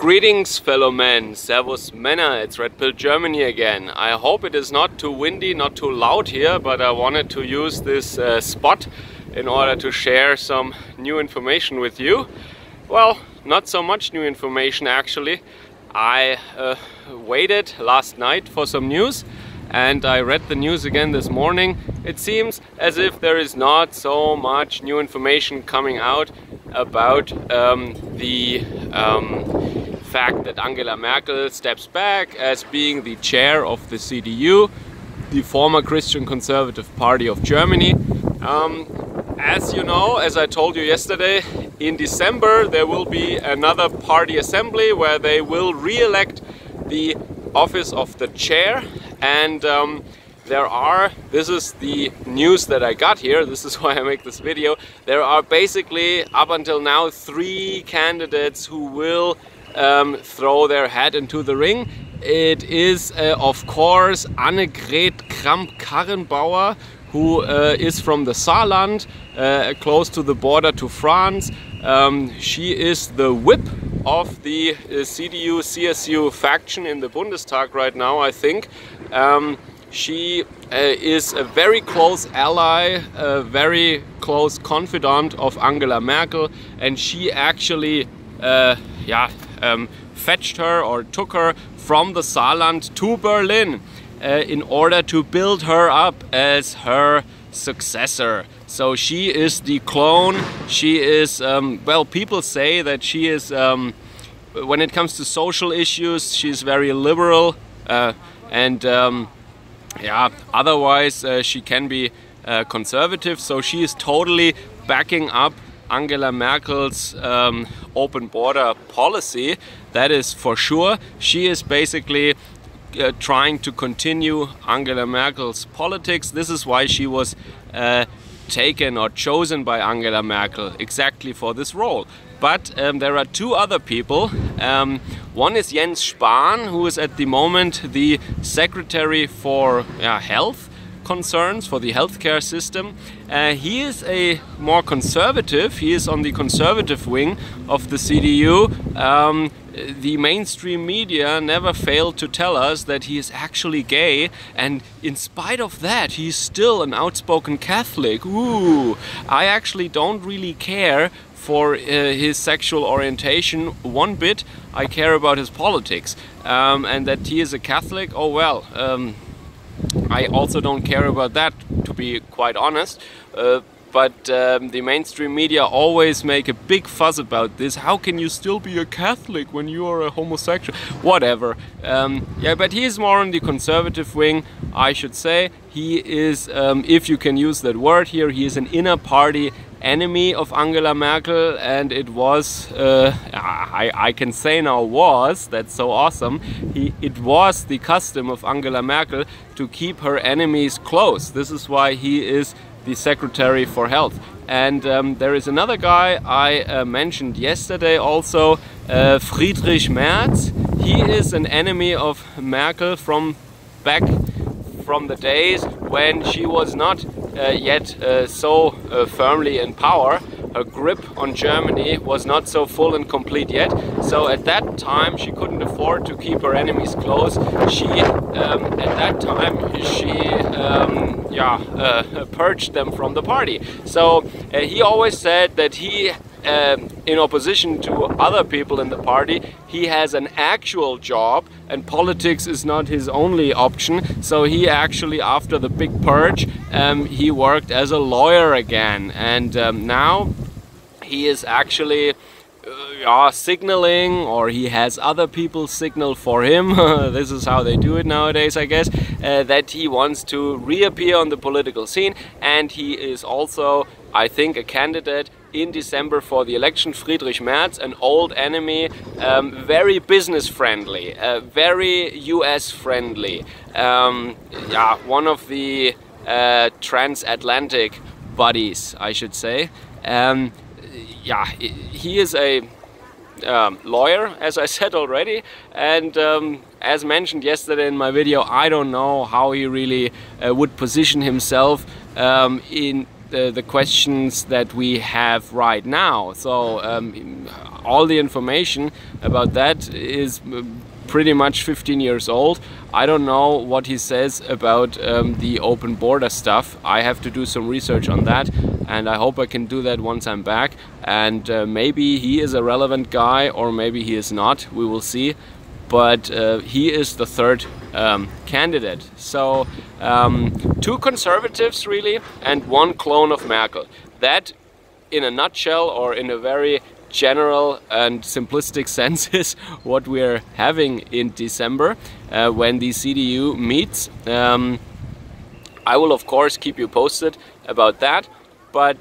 Greetings fellow men, Servus Männer, it's Red Pill Germany again. I hope it is not too windy, not too loud here, but I wanted to use this spot in order to share some new information with you. Well, not so much new information actually. I waited last night for some news and I read the news again this morning. It seems as if there is not so much new information coming out about the fact that Angela Merkel steps back as being the chair of the CDU, the former Christian Conservative Party of Germany. As you know, as I told you yesterday, in December there will be another party assembly where they will re-elect the office of the chair, and this is the news that I got here, this is why I make this video, there are basically up until now 3 candidates who will throw their hat into the ring. It is of course Annegret Kramp-Karrenbauer, who is from the Saarland, close to the border to France. She is the whip of the CDU-CSU faction in the Bundestag right now, I think. She is a very close ally, a very close confidant of Angela Merkel, and she actually fetched her or took her from the Saarland to Berlin in order to build her up as her successor. So she is the clone. She is, well, people say that she is, when it comes to social issues, she's very liberal, otherwise she can be conservative. So she is totally backing up Angela Merkel's open border policy, that is for sure. She is basically trying to continue Angela Merkel's politics. This is why she was taken or chosen by Angela Merkel exactly for this role. But there are 2 other people. One is Jens Spahn, who is at the moment the Secretary for Health concerns, for the healthcare system. He is a more conservative, he is on the conservative wing of the CDU. The mainstream media never failed to tell us that he is actually gay, and in spite of that he's still an outspoken Catholic. Ooh, I actually don't really care for his sexual orientation one bit. I care about his politics, and that he is a Catholic, oh well, I also don't care about that, to be quite honest. But the mainstream media always make a big fuss about this. How can you still be a Catholic when you are a homosexual? Whatever. But he is more on the conservative wing, I should say. He is, if you can use that word here, he is an inner party enemy of Angela Merkel, and it was, I can say now was, that's so awesome, it was the custom of Angela Merkel to keep her enemies close. This is why he is the Secretary for Health. And there is another guy I mentioned yesterday also, Friedrich Merz. He is an enemy of Merkel from back from the days when she was not yet so firmly in power. Her grip on Germany was not so full and complete yet. So at that time she couldn't afford to keep her enemies close. She, at that time, she purged them from the party. So he always said that he, in opposition to other people in the party, he has an actual job and politics is not his only option. So he actually, after the big purge, he worked as a lawyer again, and now he is actually signaling, or he has other people signal for him, this is how they do it nowadays, I guess, that he wants to reappear on the political scene, and he is also, I think, a candidate in December for the election. Friedrich Merz, an old enemy, very business friendly, very US friendly, one of the transatlantic buddies, I should say. He is a lawyer, as I said already, and as mentioned yesterday in my video, I don't know how he really would position himself in the questions that we have right now. So all the information about that is pretty much 15 years old. I don't know what he says about the open border stuff. I have to do some research on that, and I hope I can do that once I'm back. And maybe he is a relevant guy, or maybe he is not. We will see. But he is the third candidate. So 2 conservatives really, and 1 clone of Merkel. That, in a nutshell, or in a very general and simplistic sense, is what we're having in December when the CDU meets. I will of course keep you posted about that, but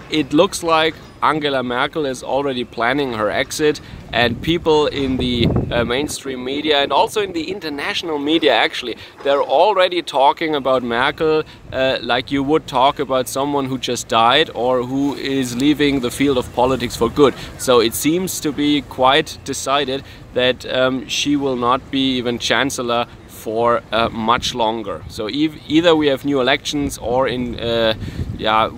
it looks like Angela Merkel is already planning her exit, and people in the mainstream media and also in the international media, actually, they're already talking about Merkel like you would talk about someone who just died or who is leaving the field of politics for good. So it seems to be quite decided that she will not be even chancellor for much longer. So either we have new elections, or in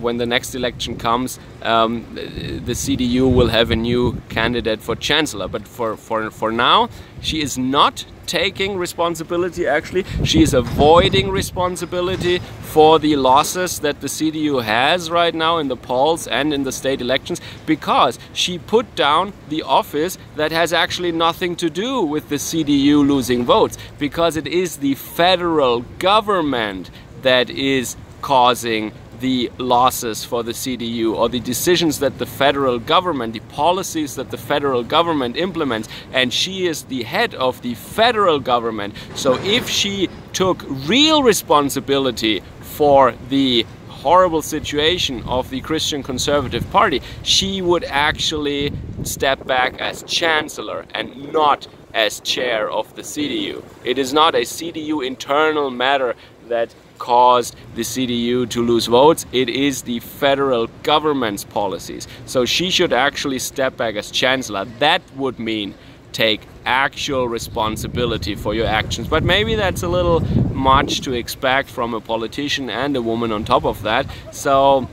when the next election comes, the CDU will have a new candidate for chancellor. But for now, she is not taking responsibility. Actually, she is avoiding responsibility for the losses that the CDU has right now in the polls and in the state elections, because she put down the office that has actually nothing to do with the CDU losing votes, because it is the federal government that is causing the losses for the CDU, or the decisions that the federal government, the policies that the federal government implements, and she is the head of the federal government. So if she took real responsibility for the horrible situation of the Christian Conservative Party, she would actually step back as chancellor and not as chair of the CDU. It is not a CDU internal matter that caused the CDU to lose votes. It is the federal government's policies. So she should actually step back as chancellor. That would mean take actual responsibility for your actions. But maybe that's a little much to expect from a politician and a woman on top of that. So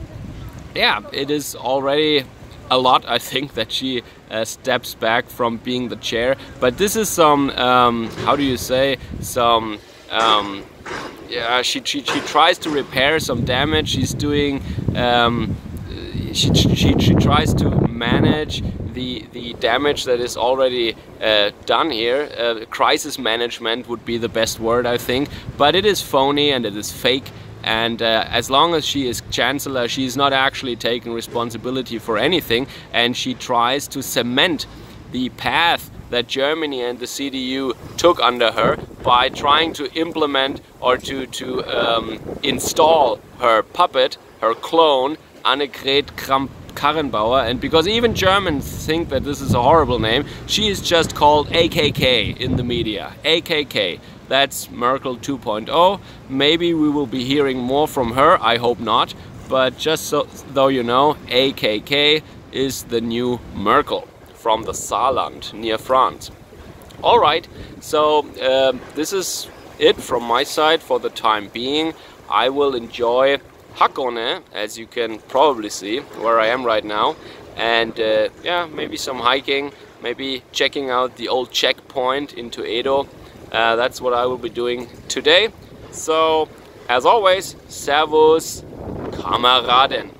yeah, it is already a lot, I think, that she steps back from being the chair. But this is some, how do you say, some yeah, she tries to repair some damage. She's doing she tries to manage the damage that is already done here. Crisis management would be the best word, I think, but it is phony and it is fake. And as long as she is chancellor, she is not actually taking responsibility for anything, and she tries to cement the path that Germany and the CDU took under her by trying to implement or to install her puppet, her clone, Annegret Kramp-Karrenbauer. And because even Germans think that this is a horrible name, she is just called AKK in the media. AKK. That's Merkel 2.0. Maybe we will be hearing more from her. I hope not. But just so though you know, AKK is the new Merkel from the Saarland near France. Alright, so this is it from my side for the time being. I will enjoy Hakone, as you can probably see where I am right now, and yeah, maybe some hiking, maybe checking out the old checkpoint into Edo. That's what I will be doing today. So, as always, Servus, Kameraden.